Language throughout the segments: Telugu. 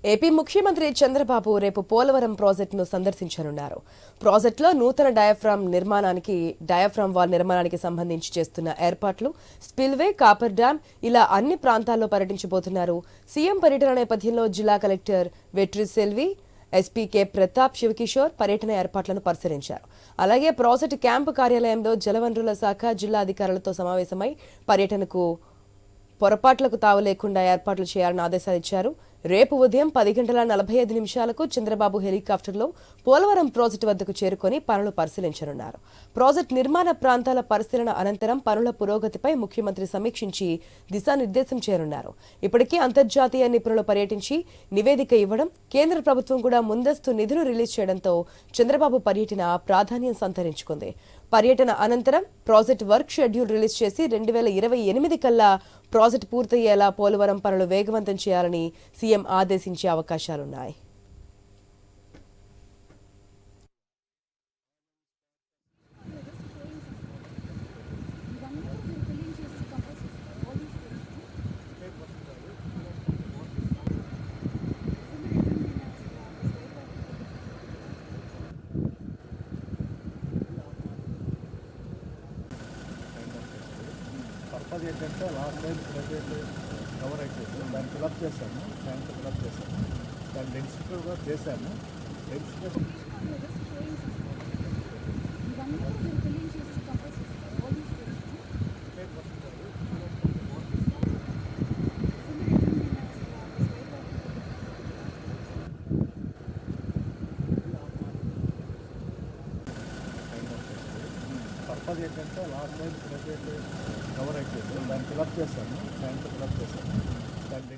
ఏపీ ముఖ్యమంత్రి చంద్రబాబు రేపు పోలవరం ప్రాజెక్టును సందర్శించనున్నారు. ప్రాజెక్టులో నూతన డయాఫ్రామ్ వాల్ నిర్మాణానికి సంబంధించి చేస్తున్న ఏర్పాట్లు, స్పిల్వే, కాపర్ డ్యామ్ ఇలా అన్ని ప్రాంతాల్లో పర్యటించబోతున్నారు. సీఎం పర్యటన నేపథ్యంలో జిల్లా collector Vetri Selvi, SP K Pratap Shivakishore పర్యటన ఏర్పాట్లను పరిశీలించారు. అలాగే ప్రాజెక్టు క్యాంపు కార్యాలయంలో జలవనరుల శాఖ జిల్లా అధికారులతో సమావేశమై పర్యటనకు పొరపాట్లకు తావు లేకుండా ఏర్పాట్లు చేయాలని ఆదేశాలిచ్చారు. రేపు ఉదయం 10:45 చంద్రబాబు హెలికాప్టర్లో పోలవరం ప్రాజెక్టు వద్దకు చేరుకొని పనులు పరిశీలించనున్నారు. ప్రాజెక్టు నిర్మాణ ప్రాంతాల పరిశీలన అనంతరం పనుల పురోగతిపై ముఖ్యమంత్రి సమీక్షించి దిశానిర్దేశం చేయనున్నారు. ఇప్పటికే అంతర్జాతీయ నిపుణులు పర్యటించి నివేదిక ఇవ్వడం, కేంద్ర ప్రభుత్వం కూడా ముందస్తు నిధులు రిలీజ్ చేయడంతో చంద్రబాబు పర్యటన ప్రాధాన్యం సంతరించుకుంది. పర్యటన అనంతరం ప్రాజెక్టు వర్క్ షెడ్యూల్ రిలీజ్ చేసి 2028 కల్లా ప్రాజెక్టు పూర్తయ్యేలా పోలవరం పనులు వేగవంతం చేయాలని సీఎం ఆదేశించే అవకాశాలున్నాయి. పర్పస్ ఏంటంటే లాస్ట్ టైం ప్రైవేట్ కవర్ అయిపోయింది, దాన్ని ఫిలప్ చేశాము, ట్యాంక్ ఫిలప్ చేశాము, దాన్ని డెన్సిటీ కూడా చేశాము. డెన్సిటీ పర్పస్ ఏంటంటే లాస్ట్ టైం ప్రైవేట్ కవర్ అయిపోయింది, దాన్ని ఫిలప్ చేశాము, ట్యాంక్ ఫిలప్ చేశాము, దాన్ని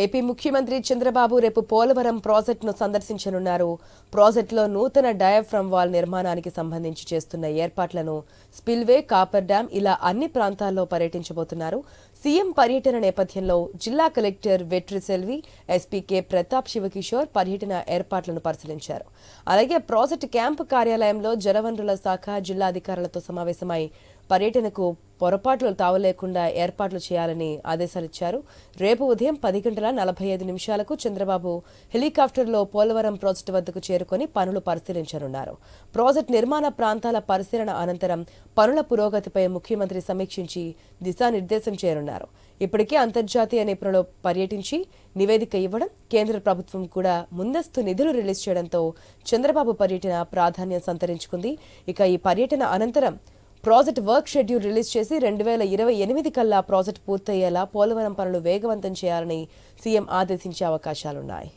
ఏపీ ముఖ్యమంత్రి చంద్రబాబు రేపు పోలవరం ప్రాజెక్టును సందర్శించనున్నారు. ప్రాజెక్టులో నూతన డయాఫ్రామ్ వాల్ నిర్మాణానికి సంబంధించి చేస్తున్న ఏర్పాట్లను, స్పిల్వే, కాపర్ డ్యామ్ ఇలా అన్ని ప్రాంతాల్లో పర్యటించబోతున్నారు. సీఎం పర్యటన నేపథ్యంలో జిల్లా collector Vetri Selvi, SP K Pratap Shivakishore పర్యటన ఏర్పాట్లను పరిశీలించారు. అలాగే ప్రాజెక్టు క్యాంపు కార్యాలయంలో జలవనరుల శాఖ జిల్లా అధికారులతో సమావేశమై పర్యటనకు పొరపాట్లు తావలేకుండా ఏర్పాట్లు చేయాలని ఆదేశాలిచ్చారు. రేపు ఉదయం 10:45 చంద్రబాబు హెలికాప్టర్లో పోలవరం ప్రాజెక్టు వద్దకు చేరుకొని పనులు పరిశీలించనున్నారు. ప్రాజెక్టు నిర్మాణ ప్రాంతాల పరిశీలన అనంతరం పనుల పురోగతిపై ముఖ్యమంత్రి సమీక్షించి దిశానిర్దేశం చేయనున్నారు. ఇప్పటికే అంతర్జాతీయ నిపుణులు పర్యటించి నివేదిక ఇవ్వడం, కేంద్ర ప్రభుత్వం కూడా ముందస్తు నిధులు రిలీజ్ చేయడంతో చంద్రబాబు పర్యటన ప్రాధాన్యం సంతరించుకుంది. ఇక ఈ పర్యటన అనంతరం ప్రాజెక్టు వర్క్ షెడ్యూల్ రిలీజ్ చేసి 2028 కల్లా ప్రాజెక్టు పూర్తయ్యేలా పోలవరం పనులు వేగవంతం చేయాలని సీఎం ఆదేశించే అవకాశాలున్నాయి.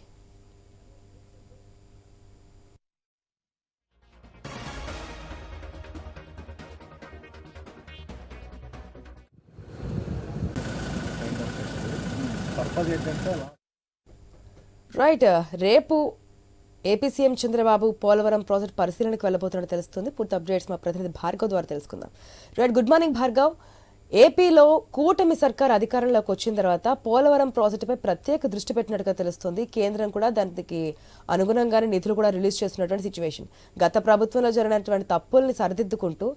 పర్పస్ ఏంటంటే రైట్, రేపు AP CM Chandrababu Polavaram project పరిశీలనకు వెళ్లబోతున్నట్టు తెలుస్తుంది. పూర్తి అప్డేట్స్ మా ప్రతినిధి భార్గవ్ ద్వారా తెలుసుకుందాం. Right, good morning Bhargav. ఏపీలో కూటమి సర్కార్ అధికారంలోకి వచ్చిన తర్వాత పోలవరం ప్రాజెక్టుపై ప్రత్యేక దృష్టి పెట్టినట్టుగా తెలుస్తుంది. కేంద్రం కూడా దానికి అనుగుణంగానే నిధులు కూడా రిలీజ్ చేస్తున్నటువంటి సిచ్యువేషన్. గత ప్రభుత్వంలో జరిగినటువంటి తప్పుల్ని సరిదిద్దుకుంటూ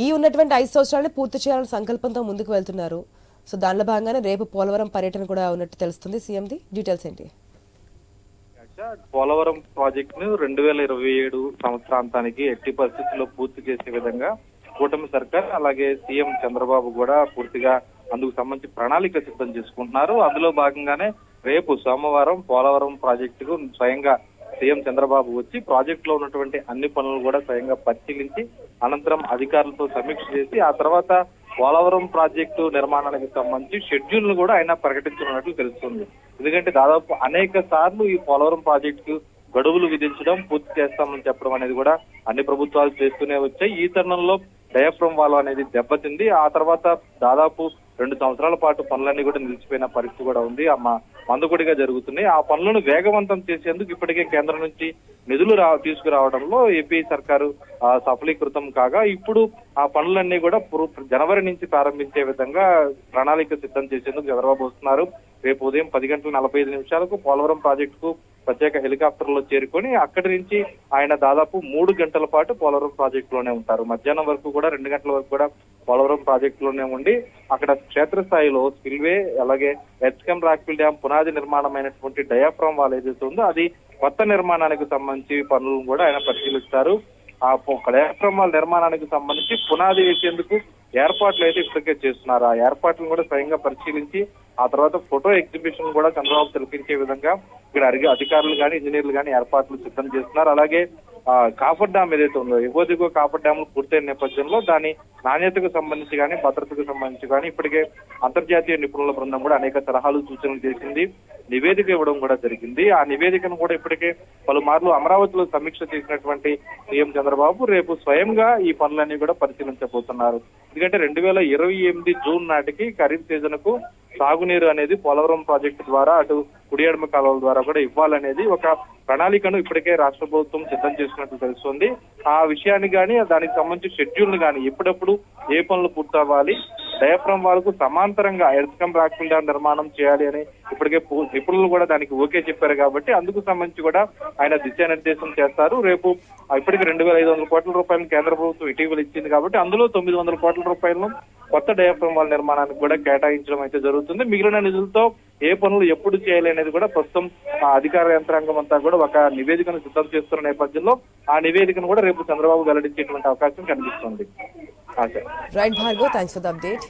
ఈ ఉన్నటువంటి 5 సంవత్సరాలని పూర్తి చేయాలని సంకల్పంతో ముందుకు వెళ్తున్నారు. సో దానిలో భాగంగానే రేపు పోలవరం పర్యటన కూడా ఉన్నట్టు తెలుస్తుంది. సీఎంది డీటెయిల్స్ ఏంటి? పోలవరం ప్రాజెక్ట్ ను 2027 సంవత్సరాంతానికి ఎట్టి పరిస్థితుల్లో పూర్తి చేసే విధంగా కూటమి సర్కార్ అలాగే సీఎం చంద్రబాబు కూడా పూర్తిగా అందుకు సంబంధించి ప్రణాళిక సిద్ధం చేసుకుంటున్నారు. అందులో భాగంగానే రేపు సోమవారం పోలవరం ప్రాజెక్టుకు స్వయంగా సీఎం చంద్రబాబు వచ్చి ప్రాజెక్ట్ లో ఉన్నటువంటి అన్ని పనులు కూడా స్వయంగా పరిశీలించి అనంతరం అధికారులతో సమీక్ష చేసి ఆ తర్వాత పోలవరం ప్రాజెక్టు నిర్మాణానికి సంబంధించి షెడ్యూల్ ను కూడా ఆయన ప్రకటించనున్నట్లు తెలుస్తుంది. ఎందుకంటే దాదాపు అనేక సార్లు ఈ పోలవరం ప్రాజెక్టుకు గడువులు విధించడం, పూర్తి చేస్తామని చెప్పడం అనేది కూడా అన్ని ప్రభుత్వాలు చేస్తూనే వచ్చాయి. ఈ తరుణంలో డయాఫ్రామ్ వాల్ అనేది దెబ్బతింది. ఆ తర్వాత దాదాపు 2 సంవత్సరాల పాటు పనులన్నీ కూడా నిలిచిపోయిన పరిస్థితి కూడా ఉంది. మందకొడిగా జరుగుతున్నాయి. ఆ పనులను వేగవంతం చేసేందుకు ఇప్పటికే కేంద్రం నుంచి నిధులు తీసుకురావడంలో ఏపీ సర్కారు సఫలీకృతం కాగా ఇప్పుడు ఆ పనులన్నీ కూడా జనవరి నుంచి ప్రారంభించే విధంగా ప్రణాళిక సిద్ధం చేసేందుకు చంద్రబాబు వస్తున్నారు. రేపు ఉదయం 10:45 పోలవరం ప్రాజెక్టుకు ప్రత్యేక హెలికాప్టర్ లో చేరుకొని అక్కడి నుంచి ఆయన దాదాపు 3 గంటల పాటు పోలవరం ప్రాజెక్ట్ లోనే ఉంటారు. మధ్యాహ్నం వరకు కూడా 2 గంటల వరకు కూడా పోలవరం ప్రాజెక్ట్ లోనే ఉండి అక్కడ క్షేత్రస్థాయిలో స్పిల్వే అలాగే ఎర్త్కమ్ రాక్ఫిల్ డ్యామ్ పునాది నిర్మాణమైనటువంటి డయాఫ్రామ్ వాల్ ఏదైతే ఉందో అది కొత్త నిర్మాణానికి సంబంధించి పనులను కూడా ఆయన పరిశీలిస్తారు. ఆ డయాఫ్రామ్ వాల్ నిర్మాణానికి సంబంధించి పునాది వేసేందుకు ఏర్పాట్లు అయితే ఇప్పటికే చేస్తున్నారు. ఆ ఏర్పాట్లను కూడా స్వయంగా పరిశీలించి ఆ తర్వాత ఫోటో ఎగ్జిబిషన్ కూడా చంద్రబాబు తెలిపించే విధంగా ఇక్కడ అధికారులు కానీ ఇంజనీర్లు కానీ ఏర్పాట్లు సిద్ధం చేస్తున్నారు. అలాగే కాఫర్ డ్యామ్ ఏదైతే ఉందో ఎగువ కాఫర్ డ్యామ్ పూర్తయిన నేపథ్యంలో దాని నాణ్యతకు సంబంధించి కానీ భద్రతకు సంబంధించి కానీ ఇప్పటికే అంతర్జాతీయ నిపుణుల బృందం కూడా అనేక సలహాలు సూచనలు చేసింది, నివేదిక ఇవ్వడం కూడా జరిగింది. ఆ నివేదికను కూడా ఇప్పటికే పలుమార్లు అమరావతిలో సమీక్ష చేసినటువంటి సీఎం చంద్రబాబు రేపు స్వయంగా ఈ పనులన్నీ కూడా పరిశీలించబోతున్నారు. ఎందుకంటే 2028 జూన్ నాటికి ఖరీఫ్ సీజన్ కు సాగునీరు అనేది పోలవరం ప్రాజెక్టు ద్వారా అటు కుడి ఎడమ కాలువల ద్వారా కూడా ఇవ్వాలనేది ఒక ప్రణాళికను ఇప్పటికే రాష్ట్ర ప్రభుత్వం సిద్ధం చేసినట్లు తెలుస్తుంది. ఆ విషయాన్ని కానీ దానికి సంబంధించి షెడ్యూల్ ను కానీ ఎప్పుడెప్పుడు ఏ పనులు పూర్తవ్వాలి, డయాఫ్రామ్ వాల్ కు సమాంతరంగా ఎర్త్కమ్ రాక్ఫిల్ డ్యామ్ నిర్మాణం చేయాలి అని ఇప్పటికే నిపుణులు కూడా దానికి ఓకే చెప్పారు. కాబట్టి అందుకు సంబంధించి కూడా ఆయన దిశానిర్దేశం చేస్తారు. రేపు ఇప్పటికి 2,500 కోట్ల రూపాయలను కేంద్ర ప్రభుత్వం ఇటీవల ఇచ్చింది కాబట్టి అందులో 900 కోట్ల రూపాయలను కొత్త డయాఫ్రామ్ వాల్ నిర్మాణానికి కూడా కేటాయించడం అయితే జరుగుతుంది. మిగిలిన నిధులతో ఏ పనులు ఎప్పుడు చేయాలి అనేది కూడా ప్రస్తుతం ఆ అధికార యంత్రాంగం అంతా కూడా ఒక నివేదికను సిద్ధం చేస్తున్న నేపథ్యంలో ఆ నివేదికను కూడా రేపు చంద్రబాబు వెల్లడించేటువంటి అవకాశం కనిపిస్తుంది. Right Bhargav, thanks for the update.